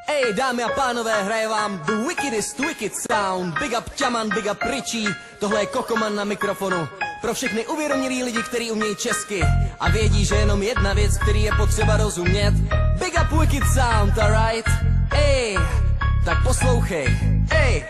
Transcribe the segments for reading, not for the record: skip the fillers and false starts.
Ej, dámy a pánové, hraje vám The Wickedest Wicked Sound. Big up Čaman, big up Richie, tohle je Kokoman na mikrofonu. Pro všechny uvědomělý lidi, kteří umějí česky a vědí, že jenom jedna věc, který je potřeba rozumět. Big up Wicked Sound, alright? Ej, tak poslouchej, ej.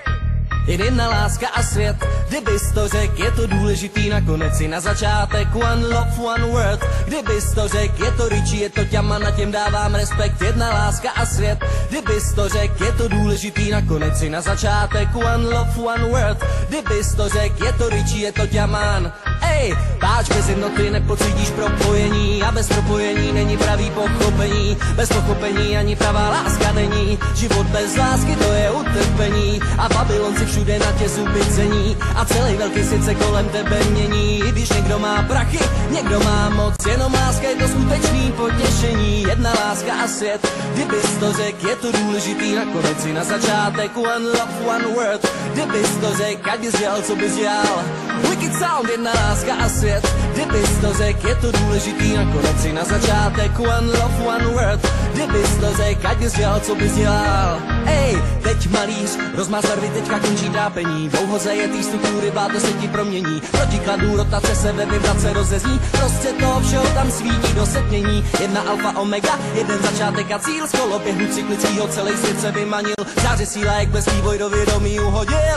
Jen jedna láska a svět, kdybys to řek, je to důležitý, nakonec si na začátek one love, one word. Kdybys to řek, je to Richie, je to Ťaman, na těm dávám respekt. Jedna láska a svět, kdybys to řek, je to důležitý, nakonec si na začátek one love, one word. Kdybys to řek, je to Richie, je to Ťaman. Ej, páč bez jednoty nepocítíš propojení a bez propojení není pravý pochopení. Bez pochopení ani pravá láska není. Život bez lásky to je utrpení a Babylonci všude na tě zuby cení a celý velký svět se kolem tebe mění. I když někdo má prachy, někdo má moc, jenom láska je to skutečný potěšení. Jedna láska a svět, kdybys to řek, je to důležitý, nakonec si na začátek one love, one word. Kdybys to řek, ať bys dělal, co bys dělal. Wicked Sound, jedna láska a svět, kdybys to řek, je to důležitý, nakonec si na začátek one love, one word. Kdybys to řek, ať bys dělal, co bys dělal. Ej, teď malíř, rozmáz barvy, teďka končí trápení. Dlouho zajetý struktury, bláto se ti promění. Protikladů rotace se ve vibrace rozezní. Prostě toho všeho tam svítí do setmění. Jedna alfa omega, jeden začátek a cíl. Z koloběhu cyklickýho celý svět se vymanil. Záře síla, jak bez vývoj do vědomí uhodil.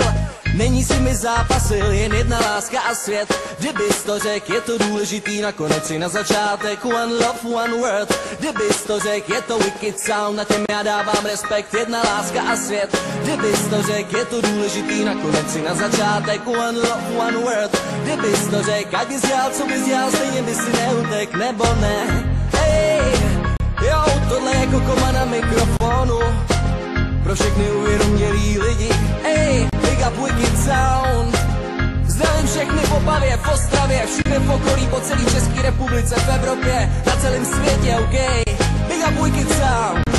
Není si mi zápasil, jen jedna láska a svět. Kdybys to řek, je to důležitý, nakonec si na začátek one love, one word. Kdybys to řek, je to Wicked Sound, na těm já dávám respekt. Jedna láska a svět, kdybys to řek, je to důležitý, nakonec si na začátek one love, one word. Kdybys to řek, ať bys dělal, co bys dělal, stejně bys si neutek, nebo ne. Ej, jo, tohle je Kokoman na mikrofonu. Pro všechny uvědomělý lidi, ej, big up Wicked Sound. Zdravím všechny v Opavě, v Ostravě, všude v okolí, po celé České republice, v Evropě, na celém světě, ok. Big up Wicked Sound.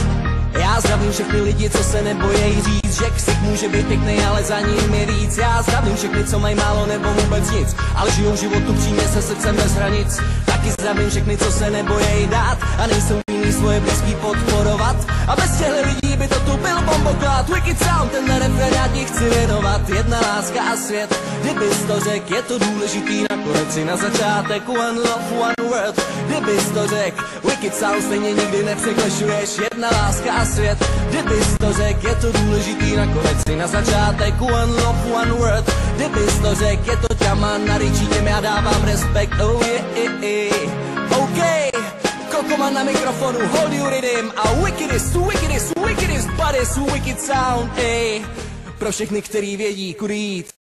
Já zdravím všechny lidi, co se nebojí říct, že ksik může být pěkný, ale za ním je víc. Já zdravím všechny, co mají málo nebo vůbec nic, ale žijou životu přímě se srdcem bez hranic. Taky zdravím všechny, co se nebojí dát a nejsou jiný svoje blízký podporovat. A bez těchto lidí by to tu byl bomboklad. Wicked Sound, tenhle refrén já ti chci věnovat. Jedna láska a svět, kdybys to řek, je to důležitý, nakonec si na začátek one love, one word. Kdybys to řek, Wicked Sound stejně nikdy nepřeklešuješ. Jedna láska a svět, kdybys to řek, je to důležitý, nakonec si na začátek one love, one word. Kdybys to řek, je to Ťaman, na Richie, těm já dávám respekt, oh yeah, ok. Kokoman na mikrofonu, hold you rhythm a wickedest, wickedest, wickedest, baddest, Wicked Sound, ej. Pro všechny, který vědí, kudy jít.